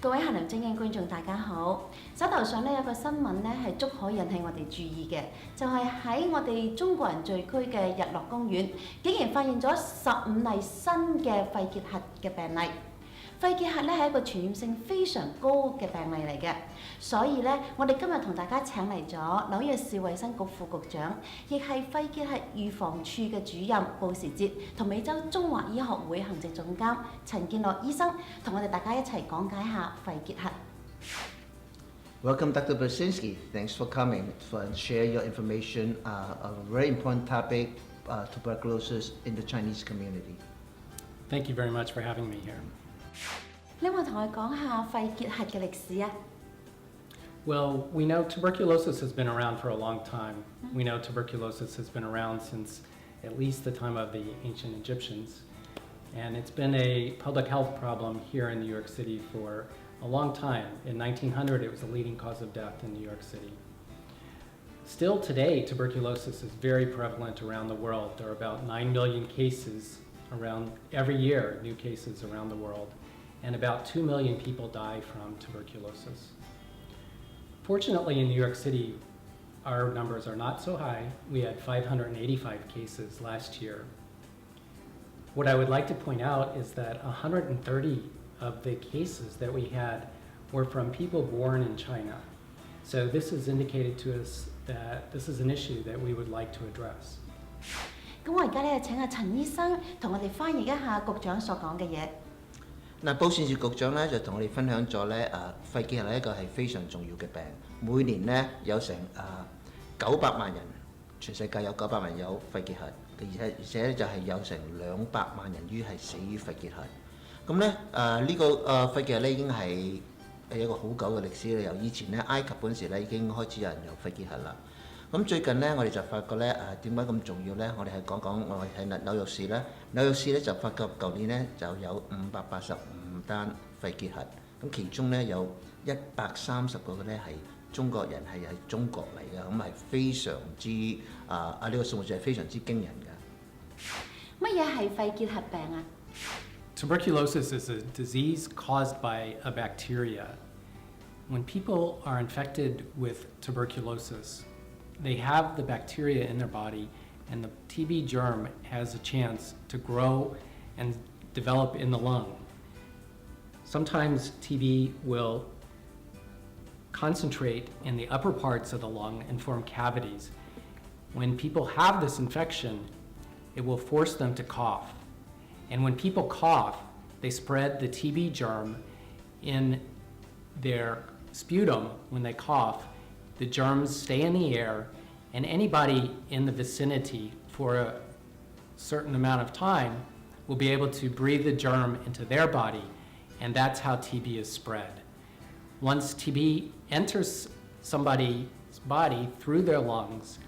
各位限量精英觀眾大家好，手頭上有個新聞係足可引起我哋注意嘅，就係喺我哋中國人聚居嘅日落公園，竟然發現咗15例新嘅肺結核嘅病例。肺結核係一個傳染性非常高嘅病例嚟嘅，所以我哋今日同大家請嚟咗紐約市衛生局副局長，亦係肺結核預防處嘅主任布時哲，同美洲中華醫學會行政總監陳建樂醫生，同我哋大家一齊講解下肺結核。Welcome, Dr. Burzynski. Thanks for coming and share your information on a very important topic, tuberculosis in the Chinese community. Thank you very much for having me here. 你有冇同我講下肺結核嘅歷史啊？ Well, we know tuberculosis has been around for a long time. We know tuberculosis has been around since at least the time of the ancient Egyptians. And it's been a public health problem here in New York City for a long time. In 1900, it was the leading cause of death in New York City. Still today, tuberculosis is very prevalent around the world. There are about 9 million cases around every year, new cases around the world. And about 2 million people die from tuberculosis. Fortunately, in New York City, our numbers are not so high. We had 585 cases last year. What I would like to point out is that 130 of the cases that we had were from people born in China. So this has indicated to us that this is an issue that we would like to address. 咁我而家請阿陳醫生同我哋翻譯一下局長所講嘅嘢。嗱，布善治局長就同我哋分享咗肺結核一個係非常重要嘅病，每年有成900萬人，全世界有900萬人有肺結核，而且就係有成200萬人係死於肺結核。咁呢個肺結核已經係一個好久嘅歷史啦，由以前埃及嗰陣時已經開始有人有肺結核啦。咁最近我哋就發覺點解咁重要呢？我哋係講我哋喺紐約市咧，紐約市就發覺舊年就有585單肺結核，咁其中有130個係中國人係中國嚟嘅，咁係非常之呢個數目就係非常之驚人嘅。乜嘢係肺結核病啊？ Tuberculosis is a disease caused by a bacteria. When people are infected with tuberculosis, they have the bacteria in their body, and the TB germ has a chance to grow and develop in the lung. Sometimes TB will concentrate in the upper parts of the lung and form cavities. When people have this infection, it will force them to cough. And when people cough, they spread the TB germ in their sputum. When they cough, the germs stay in the air, and anybody in the vicinity for a certain amount of time will be able to breathe the germ into their body, and that's how TB is spread. Once TB enters somebody's body through their lungs,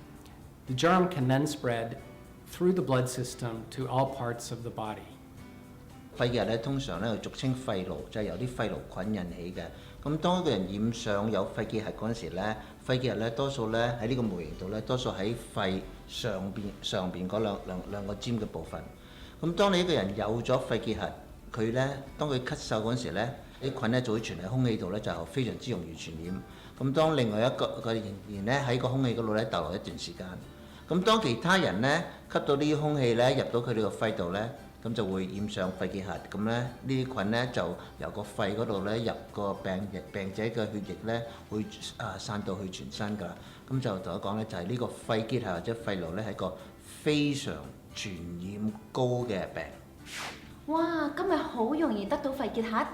the germ can then spread through the blood system to all parts of the body. 肺結核通常俗稱肺癆，就係由啲肺癆菌引起嘅。咁當一個人染上有肺結核嗰陣時肺結核多數喺呢個模型度多數喺肺上邊嗰兩個尖嘅部分。咁當你一個人有咗肺結核，佢當佢咳嗽嗰陣時啲菌就會傳喺空氣度就非常之容易傳染。咁當另外一個仍然喺個空氣嗰度逗留一段時間。咁當其他人吸到呢啲空氣入到佢哋個肺度咁就會染上肺結核。咁呢啲菌就由個肺嗰度入個病者嘅血液會散到去全身㗎。咁就同我講就係呢個肺結核或者肺癆係一個非常傳染高嘅病。哇！咁咪好容易得到肺結核？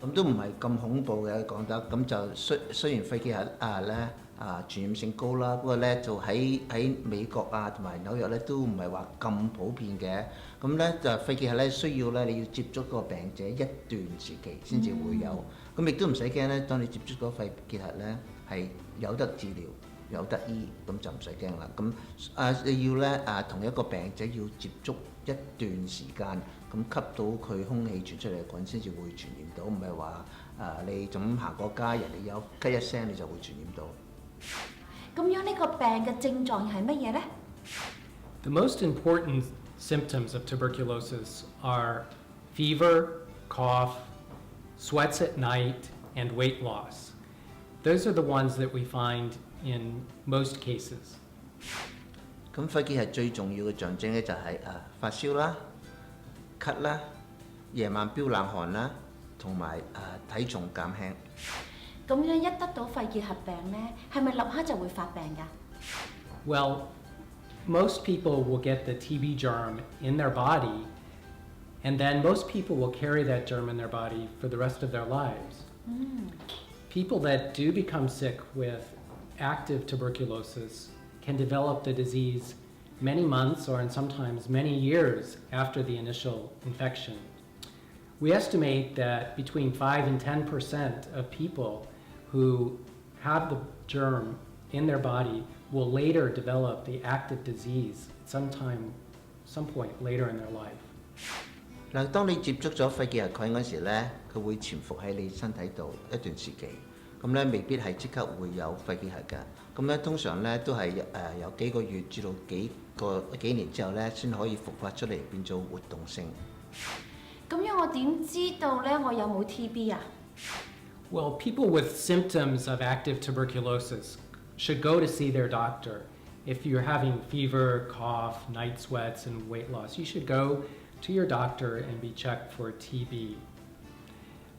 咁都唔係咁恐怖嘅講得，咁就雖然肺結核傳染性高啦，不過就喺美國同埋紐約都唔係話咁普遍嘅。咁就肺結核需要你要接觸個病者一段時期先至會有。咁亦都唔使驚當你接觸咗肺結核係有得治療有得醫，咁就唔使驚啦。咁你要同一個病者要接觸一段時間，咁吸到佢空氣傳出嚟嘅菌先至會傳染到，唔係話你就咁行過街，人哋有咳一聲你就會傳染到。咁樣呢個病嘅症狀係乜嘢呢？ The most important symptoms of tuberculosis are fever, cough, sweats at night, and weight loss. Those are the ones that we find in most cases. 咁肺結核最重要嘅象徵咧就係發燒啦、咳啦、夜晚飆冷汗啦，同埋體重減輕。咁樣一得到肺結核病呢，係咪立刻就會發病㗎？ Well, most people will get the TB germ in their body, and then most people will carry that germ in their body for the rest of their lives. People that do become sick with active tuberculosis can develop the disease many months or sometimes many years after the initial infection. We estimate that between 5 and 10% of people who have the germ in their body will later develop the active disease some point later in their life. 嗱，當你接觸咗肺結核菌嗰時咧，佢會潛伏喺你身體度一段時期，咁咧未必係即刻會有肺結核㗎。咁咧通常咧都係有幾個月至到幾年之後咧，先可以復發出嚟變做活動性。咁樣我點知道呢？我有冇 TB 啊？ Well, people with symptoms of active tuberculosis should go to see their doctor. If you're having fever, cough, night sweats, and weight loss, you should go to your doctor and be checked for TB.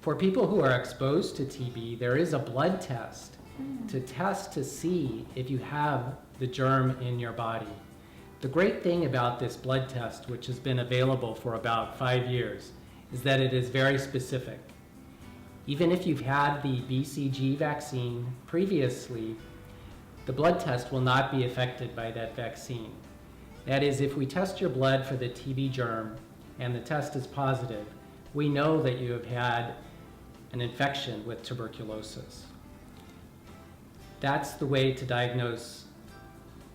For people who are exposed to TB, there is a blood test to test to see if you have the germ in your body. The great thing about this blood test, which has been available for about 5 years, is that it is very specific. Even if you've had the BCG vaccine previously, the blood test will not be affected by that vaccine. That is, if we test your blood for the TB germ and the test is positive, we know that you have had an infection with tuberculosis. That's the way to diagnose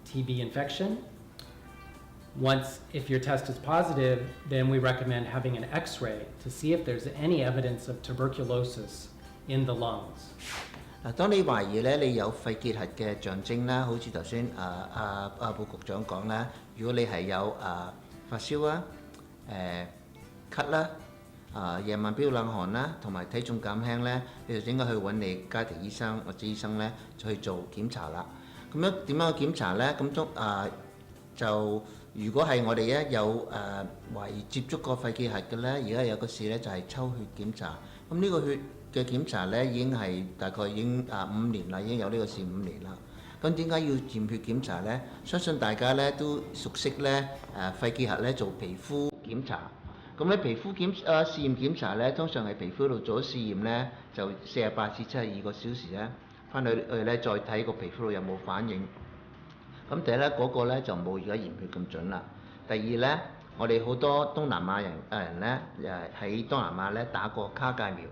TB infection. If your test is positive, then we recommend having an X-ray to see if there's any evidence of tuberculosis in the lungs. 嗱，當你懷疑咧你有肺結核嘅象徵啦，好似頭先布局長講啦，如果你係有發燒啦、咳啦、夜晚飆冷汗啦，同埋體重減輕咧，你就應該去揾你家庭醫生或者醫生咧去做檢查啦。咁樣點樣去檢查咧？咁就如果係我哋咧有懷疑接觸過肺結核嘅咧，而家有個事咧就係抽血檢查。咁呢個血嘅檢查咧已經係大概已經5年啦，已經有呢個事5年啦。咁點解要驗血檢查咧？相信大家咧都熟悉咧肺結核咧做皮膚檢查。咁咧皮膚試驗檢查咧，通常係皮膚度做咗試驗咧，就48至72個小時咧，翻去咧再睇個皮膚度有冇反應。咁第一咧嗰個咧就冇而家驗血咁準啦。第二咧，我哋好多東南亞人咧喺東南亞咧打過卡介苗，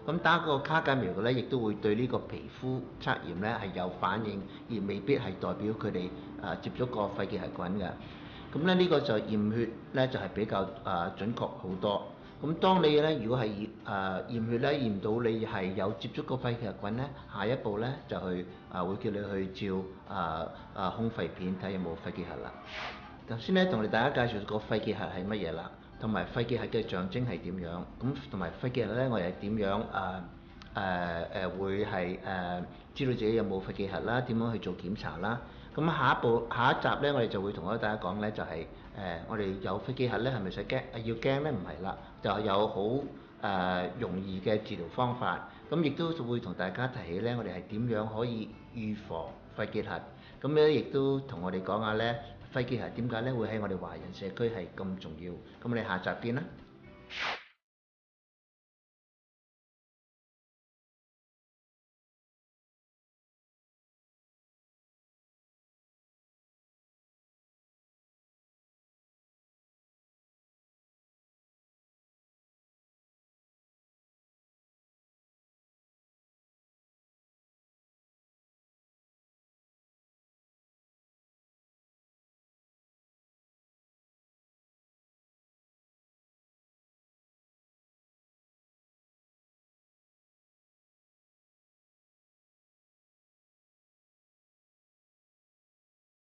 咁打過卡介苗嘅咧，亦都會對呢個皮膚測驗咧係有反應，而未必係代表佢哋接觸過肺結核菌嘅。咁咧呢個就驗血咧就係比較準確好多。咁當你咧如果係驗血咧驗到你係有接觸過肺結核菌咧，下一步咧就去會叫你去照胸肺片睇有冇肺結核啦。頭先咧同大家介紹個肺結核係乜嘢啦，同埋肺結核嘅象徵係點樣，咁同埋肺結核咧我哋係點樣會係知道自己有冇肺結核啦，點樣去做檢查啦。咁下一集咧，我哋就會同大家講咧，就係我哋有肺結核咧，係咪使驚？要驚咧？唔係啦，就有好容易嘅治療方法。咁亦都會同大家提起咧，我哋係點樣可以預防肺結核。咁咧亦都同我哋講下咧，肺結核點解咧會喺我哋華人社區係咁重要。咁我哋下集見啦。